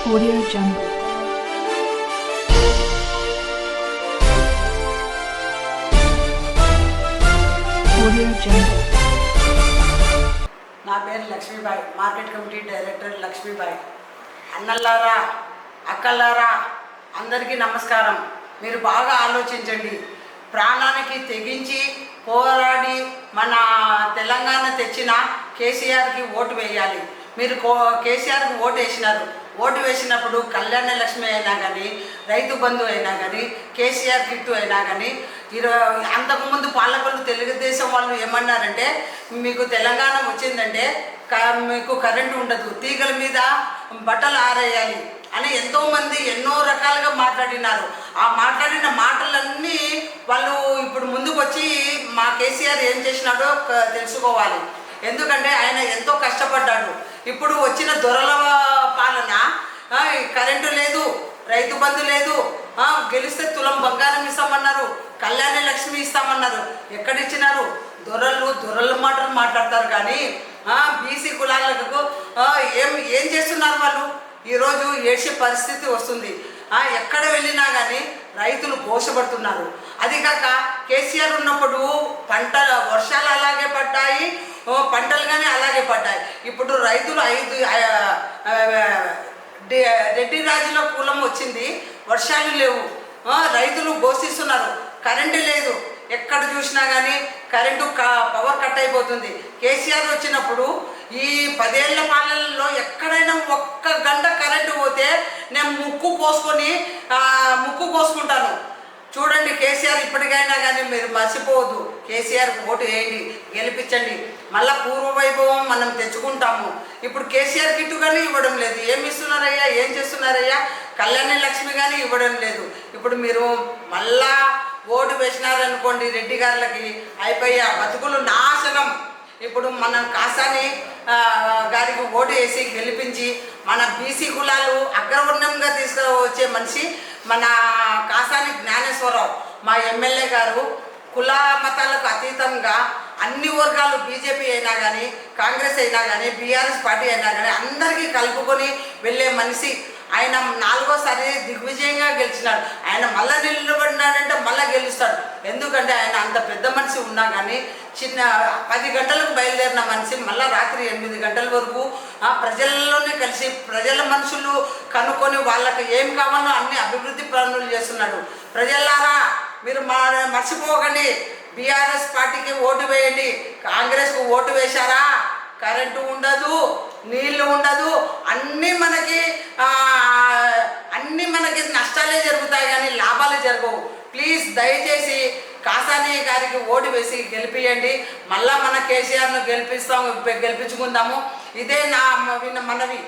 Audio Jungle. Audio Jungle. నా పేరు Lakshmibai, market committee director Lakshmibai. అన్నల్లారా, అక్కల్లారా, అందరికీ నమస్కారం. మీరు బాగా ఆలోచించండి. ప్రాణానికి తెగించి పోరాడి మన తెలంగాణ తెచ్చిన కేసీఆర్కి ఓటు వేయాలి. మీరు కేసీఆర్కి ఓటు వేసినారు. ఓటు వేసినప్పుడు కళ్యాణ లక్ష్మి అయినా కానీ, రైతు బంధు అయినా కానీ, కేసీఆర్ కిట్టు అయినా కానీ, అంతకుముందు పాలకులు తెలుగుదేశం వాళ్ళు ఏమన్నారంటే, మీకు తెలంగాణ వచ్చిందంటే మీకు కరెంటు ఉండదు, తీగల మీద బట్టలు ఆరేయాలి అని ఎంతోమంది ఎన్నో రకాలుగా మాట్లాడినారు. ఆ మాట్లాడిన మాటలన్నీ వాళ్ళు ఇప్పుడు ముందుకు వచ్చి మా కేసీఆర్ ఏం చేసినాడో తెలుసుకోవాలి. ఎందుకంటే ఆయన ఎంతో కష్టపడ్డాడు. ఇప్పుడు వచ్చిన దొరల పాలన కరెంటు లేదు, రైతు బంధు లేదు, గెలిస్తే తులం బంగారం ఇస్తామన్నారు, కళ్యాణ లక్ష్మి ఇస్తామన్నారు. ఎక్కడిచ్చినారు? దొరల మాటలు మాట్లాడతారు కానీ బీసీ కులాలకు ఏం చేస్తున్నారు వాళ్ళు? ఈరోజు ఏడ్చే పరిస్థితి వస్తుంది. ఎక్కడ వెళ్ళినా కానీ రైతులు ఘోషపడుతున్నారు. అది కాక కేసీఆర్ ఉన్నప్పుడు వర్షాలు అలాగే పడ్డాయి, పంటలు కానీ అలాగే పడ్డాయి. ఇప్పుడు రైతులు రెడ్డి రాజుల కులం వచ్చింది, వర్షాలు లేవు, రైతులు ఘోషిస్తున్నారు. కరెంటు లేదు, ఎక్కడ చూసినా కానీ కరెంటు పవర్ కట్ అయిపోతుంది. కేసీఆర్ వచ్చినప్పుడు ఈ 10 ఏళ్ల పాలనలో ఎక్కడైనా ఒక్క గంట కరెంటు పోతే నేను ముక్కు పోసుకుంటాను. చూడండి, కేసీఆర్ ఇప్పటికైనా కానీ మీరు మర్చిపోవద్దు. కేసీఆర్ ఓటు వేయండి, గెలిపించండి. మళ్ళీ పూర్వ వైభవం మనం తెచ్చుకుంటాము. ఇప్పుడు కేసీఆర్ కిట్టు కానీ ఇవ్వడం లేదు. ఏమి ఇస్తున్నారయ్యా, ఏం చేస్తున్నారయ్యా? కళ్యాణ లక్ష్మి కానీ ఇవ్వడం లేదు. ఇప్పుడు మీరు మళ్ళా ఓటు వేసినారనుకోండి రెడ్డి గారులకి, అయిపోయా బతుకులు నాశనం. ఇప్పుడు మనం కాసాని గారికి ఓటు వేసి గెలిపించి మన బీసీ కులాలు అగ్రవర్ణంగా తీసుకువచ్చే మనిషి మన కాసాని జ్ఞానేశ్వరరావు, మా ఎమ్మెల్యే గారు. కుల మతాలకు అతీతంగా అన్ని వర్గాలు, బీజేపీ అయినా కానీ, కాంగ్రెస్ అయినా కానీ, బీఆర్ఎస్ పార్టీ అయినా కానీ అందరికీ కలుపుకొని వెళ్ళే మనిషి. ఆయన 4వసారి దిగ్విజయంగా గెలిచినాడు. ఆయన మళ్ళీ నిలబడినాడంటే మళ్ళీ గెలుస్తాడు. ఎందుకంటే ఆయన అంత పెద్ద మనిషి ఉన్నా కానీ 10 గంటలకు బయలుదేరిన మనిషి మళ్ళీ రాత్రి 8 గంటల వరకు ప్రజల్లోనే కలిసి ప్రజల మనుషులు కనుక్కొని వాళ్ళకి ఏం కావాలో అన్ని అభివృద్ధి పనులు చేస్తున్నాడు. ప్రజలారా, మీరు మర్చిపోకండి. బీఆర్ఎస్ పార్టీకి ఓటు వేయండి. కాంగ్రెస్కు ఓటు వేశారా, కరెంటు ఉండదు, నీళ్లు ఉండదు, అన్నీ మనకి నష్టాలే జరుగుతాయి కానీ లాభాలే జరగవు. ప్లీజ్ దయచేసి కాసాని గారికి ఓటు వేసి గెలిపియండి. మళ్ళా మన కేసీఆర్ను గెలిపించుకుందాము. ఇదే నా మనవి.